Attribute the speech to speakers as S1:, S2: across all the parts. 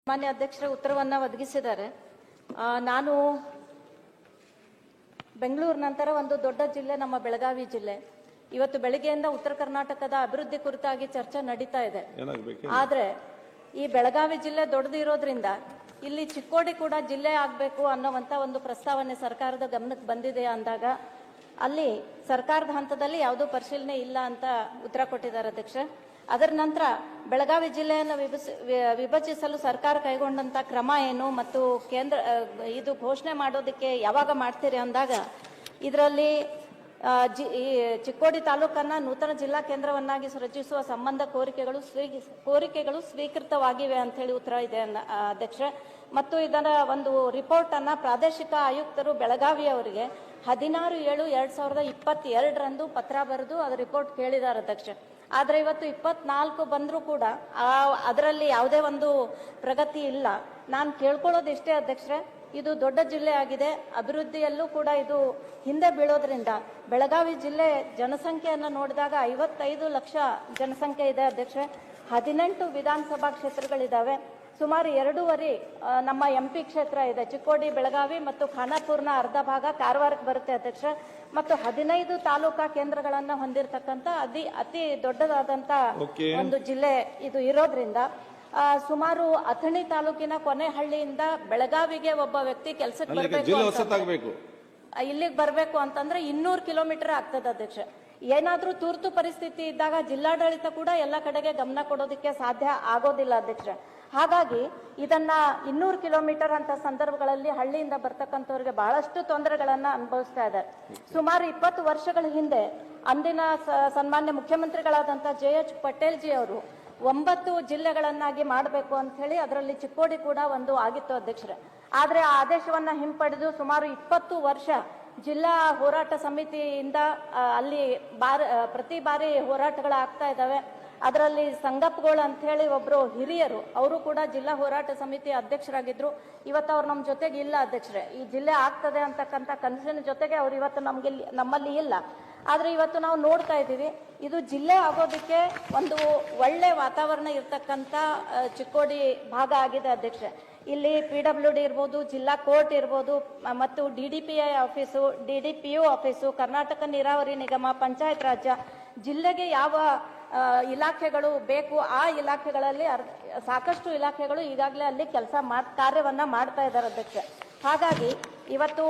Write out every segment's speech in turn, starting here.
S1: ಮಾನ್ಯ ಅಧ್ಯಕ್ಷರ ಉತ್ತರವನ್ನ ಒದಗಿಸಿದ್ದಾರೆ. ನಾನು ಬೆಂಗಳೂರು ನಂತರ ಒಂದು ದೊಡ್ಡ ಜಿಲ್ಲೆ ನಮ್ಮ ಬೆಳಗಾವಿ ಜಿಲ್ಲೆ. ಇವತ್ತು ಬೆಳಗ್ಗೆಯಿಂದ ಉತ್ತರ ಕರ್ನಾಟಕದ ಅಭಿವೃದ್ಧಿ ಕುರಿತಾಗಿ ಚರ್ಚೆ ನಡೀತಾ ಇದೆ. ಆದ್ರೆ ಈ ಬೆಳಗಾವಿ ಜಿಲ್ಲೆ ದೊಡ್ಡದಿರೋದ್ರಿಂದ ಇಲ್ಲಿ ಚಿಕ್ಕೋಡಿ ಕೂಡ ಜಿಲ್ಲೆ ಆಗ್ಬೇಕು ಅನ್ನುವಂತ ಒಂದು ಪ್ರಸ್ತಾವನೆ ಸರ್ಕಾರದ ಗಮನಕ್ಕೆ ಬಂದಿದೆ ಅಂದಾಗ ಅಲ್ಲಿ ಸರ್ಕಾರದ ಹಂತದಲ್ಲಿ ಯಾವುದೋ ಪರಿಶೀಲನೆ ಇಲ್ಲ ಅಂತ ಉತ್ತರ ಕೊಟ್ಟಿದ್ದಾರೆ ಅಧ್ಯಕ್ಷ. ಅದರ ನಂತರ ಬೆಳಗಾವಿ ಜಿಲ್ಲೆಯನ್ನು ವಿಭಜಿಸಲು ಸರ್ಕಾರ ಕೈಗೊಂಡಂತ ಕ್ರಮ ಏನು ಮತ್ತು ಕೇಂದ್ರ ಇದು ಘೋಷಣೆ ಮಾಡೋದಕ್ಕೆ ಯಾವಾಗ ಮಾಡ್ತೀರಿ ಅಂದಾಗ ಇದರಲ್ಲಿ ಚಿಕ್ಕೋಡಿ ತಾಲೂಕನ್ನ ನೂತನ ಜಿಲ್ಲಾ ಕೇಂದ್ರವನ್ನಾಗಿ ರಚಿಸುವ ಸಂಬಂಧ ಕೋರಿಕೆಗಳು ಸ್ವೀಕೃತವಾಗಿವೆ ಅಂತ ಹೇಳಿ ಉತ್ತರ ಇದೆ ಅಧ್ಯಕ್ಷ. ಮತ್ತು ಇದರ ಒಂದು ರಿಪೋರ್ಟ್ ಅನ್ನ ಪ್ರಾದೇಶಿಕ ಆಯುಕ್ತರು ಬೆಳಗಾವಿ ಅವರಿಗೆ 16/7/2022 ಪತ್ರ ಬರೆದು ಅದರ ರಿಪೋರ್ಟ್ ಕೇಳಿದ್ದಾರೆ ಅಧ್ಯಕ್ಷ. ಆದ್ರೆ ಇವತ್ತು 24 ಬಂದ್ರೂ ಕೂಡ ಅದರಲ್ಲಿ ಯಾವುದೇ ಒಂದು ಪ್ರಗತಿ ಇಲ್ಲ. ನಾನು ಕೇಳ್ಕೊಳ್ಳೋದು ಇಷ್ಟೇ ಅಧ್ಯಕ್ಷರೇ, ಇದು ದೊಡ್ಡ ಜಿಲ್ಲೆ ಆಗಿದೆ, ಅಭಿವೃದ್ಧಿಯಲ್ಲೂ ಕೂಡ ಇದು ಹಿಂದೆ ಬೀಳೋದ್ರಿಂದ ಬೆಳಗಾವಿ ಜಿಲ್ಲೆ ಜನಸಂಖ್ಯೆಯನ್ನು ನೋಡಿದಾಗ 55 ಲಕ್ಷ ಜನಸಂಖ್ಯೆ ಇದೆ ಅಧ್ಯಕ್ಷ. 18 ವಿಧಾನಸಭಾ ಕ್ಷೇತ್ರಗಳಿದ್ದಾವೆ. ಸುಮಾರು 2.5 ನಮ್ಮ MP ಕ್ಷೇತ್ರ ಇದೆ. ಚಿಕ್ಕೋಡಿ, ಬೆಳಗಾವಿ ಮತ್ತು ಖಾನಾಪುರ್ನ ಅರ್ಧ ಭಾಗ ಕಾರವಾರಕ್ಕೆ ಬರುತ್ತೆ ಅಧ್ಯಕ್ಷ. ಮತ್ತು 15 ತಾಲೂಕಾ ಕೇಂದ್ರಗಳನ್ನ ಹೊಂದಿರತಕ್ಕಂತ ಅತಿ ದೊಡ್ಡದಾದಂತ ಒಂದು ಜಿಲ್ಲೆ ಇದು ಇರೋದ್ರಿಂದ ಸುಮಾರು ಅಥಣಿ ತಾಲೂಕಿನ ಕೊನೆಹಳ್ಳಿಯಿಂದ ಬೆಳಗಾವಿಗೆ ಒಬ್ಬ ವ್ಯಕ್ತಿ ಕೆಲಸಕ್ಕೆ ಬರಬೇಕು, ಇಲ್ಲಿಗೆ ಬರಬೇಕು ಅಂತಂದ್ರೆ 200 ಕಿಲೋಮೀಟರ್ ಆಗ್ತದೆ ಅಧ್ಯಕ್ಷ. ಏನಾದ್ರೂ ತುರ್ತು ಪರಿಸ್ಥಿತಿ ಇದ್ದಾಗ ಜಿಲ್ಲಾಡಳಿತ ಕೂಡ ಎಲ್ಲ ಕಡೆಗೆ ಗಮನ ಕೊಡೋದಕ್ಕೆ ಸಾಧ್ಯ ಆಗೋದಿಲ್ಲ ಅಧ್ಯಕ್ಷ. ಹಾಗಾಗಿ ಇದನ್ನ 200 ಕಿಲೋಮೀಟರ್ ಅಂತ ಸಂದರ್ಭಗಳಲ್ಲಿ ಹಳ್ಳಿಯಿಂದ ಬರ್ತಕ್ಕಂಥವ್ರಿಗೆ ಬಹಳಷ್ಟು ತೊಂದರೆಗಳನ್ನ ಅನುಭವಿಸ್ತಾ ಇದ್ದಾರೆ. ಸುಮಾರು 20 ವರ್ಷಗಳ ಹಿಂದೆ ಅಂದಿನ ಸನ್ಮಾನ್ಯ ಮುಖ್ಯಮಂತ್ರಿಗಳಾದಂತ JH ಪಟೇಲ್ ಜಿ ಅವರು 9 ಜಿಲ್ಲೆಗಳನ್ನಾಗಿ ಮಾಡಬೇಕು ಅಂತ ಹೇಳಿ ಅದರಲ್ಲಿ ಚಿಕ್ಕೋಡಿ ಕೂಡ ಒಂದು ಆಗಿತ್ತು ಅಧ್ಯಕ್ಷರೇ. ಆದ್ರೆ ಆ ಆದೇಶವನ್ನ ಹಿಂಪಡೆದು ಸುಮಾರು 20 ವರ್ಷ ಜಿಲ್ಲಾ ಹೋರಾಟ ಸಮಿತಿಯಿಂದ ಅಲ್ಲಿ ಪ್ರತಿ ಬಾರಿ ಹೋರಾಟಗಳಾಗ್ತಾ ಇದ್ದಾವೆ. ಅದರಲ್ಲಿ ಸಂಗಪ್ಪಗಳು ಅಂತ ಹೇಳಿ ಒಬ್ರು ಹಿರಿಯರು, ಅವರು ಕೂಡ ಜಿಲ್ಲಾ ಹೋರಾಟ ಸಮಿತಿ ಅಧ್ಯಕ್ಷರಾಗಿದ್ರು. ಇವತ್ತು ಅವ್ರು ನಮ್ಮ ಜೊತೆಗೆ ಇಲ್ಲ ಅಧ್ಯಕ್ಷರೇ. ಈ ಜಿಲ್ಲೆ ಆಗ್ತದೆ ಅಂತಕ್ಕಂಥ ಕನಸಿನ ಜೊತೆಗೆ ಅವ್ರು ಇವತ್ತು ನಮ್ಮಲ್ಲಿ ಇಲ್ಲ. ಆದ್ರೆ ಇವತ್ತು ನಾವು ನೋಡ್ತಾ ಇದ್ದೀವಿ, ಇದು ಜಿಲ್ಲೆ ಆಗೋದಕ್ಕೆ ಒಂದು ಒಳ್ಳೆ ವಾತಾವರಣ ಇರ್ತಕ್ಕಂಥ ಚಿಕ್ಕೋಡಿ ಭಾಗ ಆಗಿದೆ ಅಧ್ಯಕ್ಷ. ಇಲ್ಲಿ PWD ಇರ್ಬೋದು, ಜಿಲ್ಲಾ ಕೋರ್ಟ್ ಇರ್ಬೋದು, ಮತ್ತು DDPI office, DDPU office, Karnataka ನೀರಾವರಿ ನಿಗಮ, ಪಂಚಾಯತ್ ರಾಜ್ಯ, ಜಿಲ್ಲೆಗೆ ಯಾವ ಇಲಾಖೆಗಳು ಬೇಕು ಆ ಇಲಾಖೆಗಳಲ್ಲಿ ಸಾಕಷ್ಟು ಇಲಾಖೆಗಳು ಈಗಾಗಲೇ ಅಲ್ಲಿ ಕಾರ್ಯವನ್ನ ಮಾಡ್ತಾ ಇದ್ದಾರೆ ಅಧ್ಯಕ್ಷ. ಹಾಗಾಗಿ ಇವತ್ತು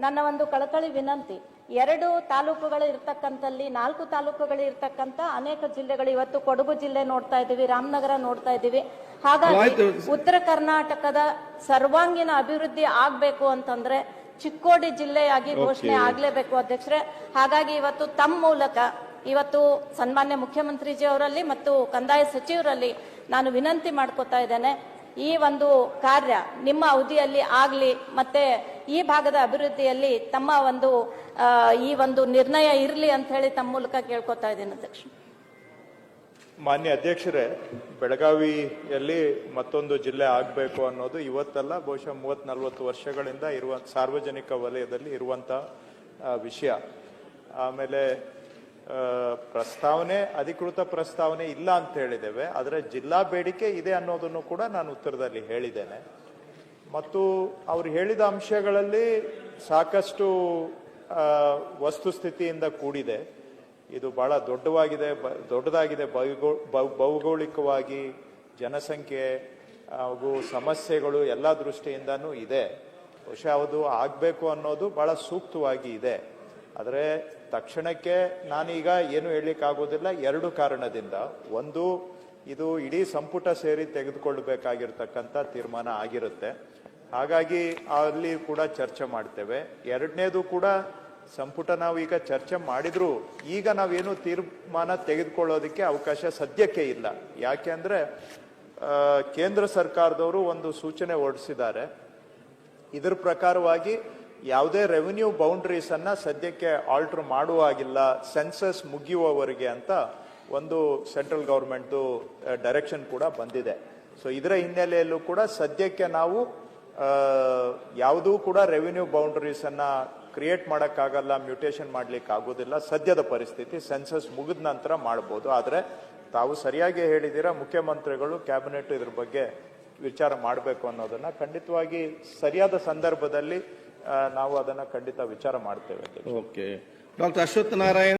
S1: ನನ್ನ ಒಂದು ಕಳಕಳಿ ವಿನಂತಿ, 2 ತಾಲೂಕುಗಳು ಇರ್ತಕ್ಕಂಥಲ್ಲಿ 4 ತಾಲೂಕುಗಳು ಇರ್ತಕ್ಕಂಥ ಅನೇಕ ಜಿಲ್ಲೆಗಳು, ಇವತ್ತು ಕೊಡಗು ಜಿಲ್ಲೆ ನೋಡ್ತಾ ಇದ್ದೀವಿ, ರಾಮನಗರ ನೋಡ್ತಾ ಇದ್ದೀವಿ. ಹಾಗಾಗಿ ಉತ್ತರ ಕರ್ನಾಟಕದ ಸರ್ವಾಂಗೀಣ ಅಭಿವೃದ್ಧಿ ಆಗ್ಬೇಕು ಅಂತಂದ್ರೆ ಚಿಕ್ಕೋಡಿ ಜಿಲ್ಲೆಯಾಗಿ ಘೋಷಣೆ ಆಗ್ಲೇಬೇಕು ಅಧ್ಯಕ್ಷರೇ. ಹಾಗಾಗಿ ಇವತ್ತು ತಮ್ಮ ಮೂಲಕ ಇವತ್ತು ಸನ್ಮಾನ್ಯ ಮುಖ್ಯಮಂತ್ರಿಜಿ ಅವರಲ್ಲಿ ಮತ್ತು ಕಂದಾಯ ಸಚಿವರಲ್ಲಿ ನಾನು ವಿನಂತಿ ಮಾಡ್ಕೋತಾ ಇದ್ದೇನೆ, ಈ ಒಂದು ಕಾರ್ಯ ನಿಮ್ಮ ಅವಧಿಯಲ್ಲಿ ಆಗ್ಲಿ, ಮತ್ತೆ ಈ ಭಾಗದ ಅಭಿವೃದ್ಧಿಯಲ್ಲಿ ತಮ್ಮ ಒಂದು ಈ ಒಂದು ನಿರ್ಣಯ ಇರಲಿ ಅಂತ ಹೇಳಿ ತಮ್ಮ ಮೂಲಕ ಕೇಳ್ಕೊತಾ ಇದ್ದೇನೆ ಅಧ್ಯಕ್ಷ.
S2: ಮಾನ್ಯ ಅಧ್ಯಕ್ಷರೇ, ಬೆಳಗಾವಿಯಲ್ಲಿ ಮತ್ತೊಂದು ಜಿಲ್ಲೆ ಆಗಬೇಕು ಅನ್ನೋದು ಇವತ್ತಲ್ಲ, ಬಹುಶಃ 30-40 ವರ್ಷಗಳಿಂದ ಇರುವ ಸಾರ್ವಜನಿಕ ವಲಯದಲ್ಲಿ ಇರುವಂತ ವಿಷಯ. ಆಮೇಲೆ ಪ್ರಸ್ತಾವನೆ, ಅಧಿಕೃತ ಪ್ರಸ್ತಾವನೆ ಇಲ್ಲ ಅಂತ ಹೇಳಿದ್ದೇವೆ, ಆದರೆ ಜಿಲ್ಲಾ ಬೇಡಿಕೆ ಇದೆ ಅನ್ನೋದನ್ನು ಕೂಡ ನಾನು ಉತ್ತರದಲ್ಲಿ ಹೇಳಿದ್ದೇನೆ. ಮತ್ತು ಅವ್ರು ಹೇಳಿದ ಅಂಶಗಳಲ್ಲಿ ಸಾಕಷ್ಟು ವಸ್ತುಸ್ಥಿತಿಯಿಂದ ಕೂಡಿದೆ. ಇದು ಬಹಳ ದೊಡ್ಡದಾಗಿದೆ ಭೌಗೋಳಿಕವಾಗಿ, ಜನಸಂಖ್ಯೆ ಹಾಗೂ ಸಮಸ್ಯೆಗಳು ಎಲ್ಲ ದೃಷ್ಟಿಯಿಂದನೂ ಇದೆ. ಬಹುಶಃ ಅದು ಆಗಬೇಕು ಅನ್ನೋದು ಬಹಳ ಸೂಕ್ತವಾಗಿ ಇದೆ. ಆದರೆ ತಕ್ಷಣಕ್ಕೆ ನಾನೀಗ ಏನು ಹೇಳಲಿಕ್ಕಾಗೋದಿಲ್ಲ, 2 ಕಾರಣದಿಂದ. ಒಂದು, ಇದು ಇಡೀ ಸಂಪುಟ ಸೇರಿ ತೆಗೆದುಕೊಳ್ಳಬೇಕಾಗಿರ್ತಕ್ಕಂಥ ತೀರ್ಮಾನ ಆಗಿರುತ್ತೆ, ಹಾಗಾಗಿ ಅಲ್ಲಿ ಕೂಡ ಚರ್ಚೆ ಮಾಡ್ತೇವೆ. 2ನೇದು ಕೂಡ ಸಂಪುಟ ನಾವು ಈಗ ಚರ್ಚೆ ಮಾಡಿದ್ರು ಈಗ ನಾವೇನು ತೀರ್ಮಾನ ತೆಗೆದುಕೊಳ್ಳೋದಕ್ಕೆ ಅವಕಾಶ ಸದ್ಯಕ್ಕೆ ಇಲ್ಲ. ಯಾಕೆ ಅಂದ್ರೆ ಕೇಂದ್ರ ಸರ್ಕಾರದವರು ಒಂದು ಸೂಚನೆ ಹೊರಡಿಸಿದ್ದಾರೆ. ಇದರ ಪ್ರಕಾರವಾಗಿ ಯಾವುದೇ ರೆವಿನ್ಯೂ ಬೌಂಡ್ರೀಸ್ ಅನ್ನ ಸದ್ಯಕ್ಕೆ ಆಲ್ಟರ್ ಮಾಡುವಾಗಿಲ್ಲ ಸೆನ್ಸಸ್ ಮುಗಿಯುವವರೆಗೆ ಅಂತ ಒಂದು ಸೆಂಟ್ರಲ್ ಗವರ್ಮೆಂಟ್ ಡೈರೆಕ್ಷನ್ ಕೂಡ ಬಂದಿದೆ. ಸೊ ಇದರ ಹಿನ್ನೆಲೆಯಲ್ಲೂ ಕೂಡ ಸದ್ಯಕ್ಕೆ ನಾವು ಯಾವುದೂ ಕೂಡ ರೆವಿನ್ಯೂ ಬೌಂಡ್ರೀಸ್ ಅನ್ನ ಕ್ರಿಯೇಟ್ ಮಾಡೋಕ್ಕಾಗಲ್ಲ, ಮ್ಯೂಟೇಷನ್ ಮಾಡ್ಲಿಕ್ಕೆ ಆಗೋದಿಲ್ಲ. ಸದ್ಯದ ಪರಿಸ್ಥಿತಿ ಸೆನ್ಸಸ್ ಮುಗಿದ ನಂತರ ಮಾಡಬಹುದು. ಆದರೆ ತಾವು ಸರಿಯಾಗಿ ಹೇಳಿದ್ದೀರಾ, ಮುಖ್ಯಮಂತ್ರಿಗಳು ಕ್ಯಾಬಿನೆಟ್ ಇದ್ರ ಬಗ್ಗೆ ವಿಚಾರ ಮಾಡಬೇಕು ಅನ್ನೋದನ್ನ ಖಂಡಿತವಾಗಿ ಸರಿಯಾದ ಸಂದರ್ಭದಲ್ಲಿ ನಾವು ಅದನ್ನ ಖಂಡಿತ ವಿಚಾರ ಮಾಡ್ತೇವೆ.
S3: ಓಕೆ. ಡಾಕ್ಟರ್ ಅಶ್ವತ್ಥ ನಾರಾಯಣ್.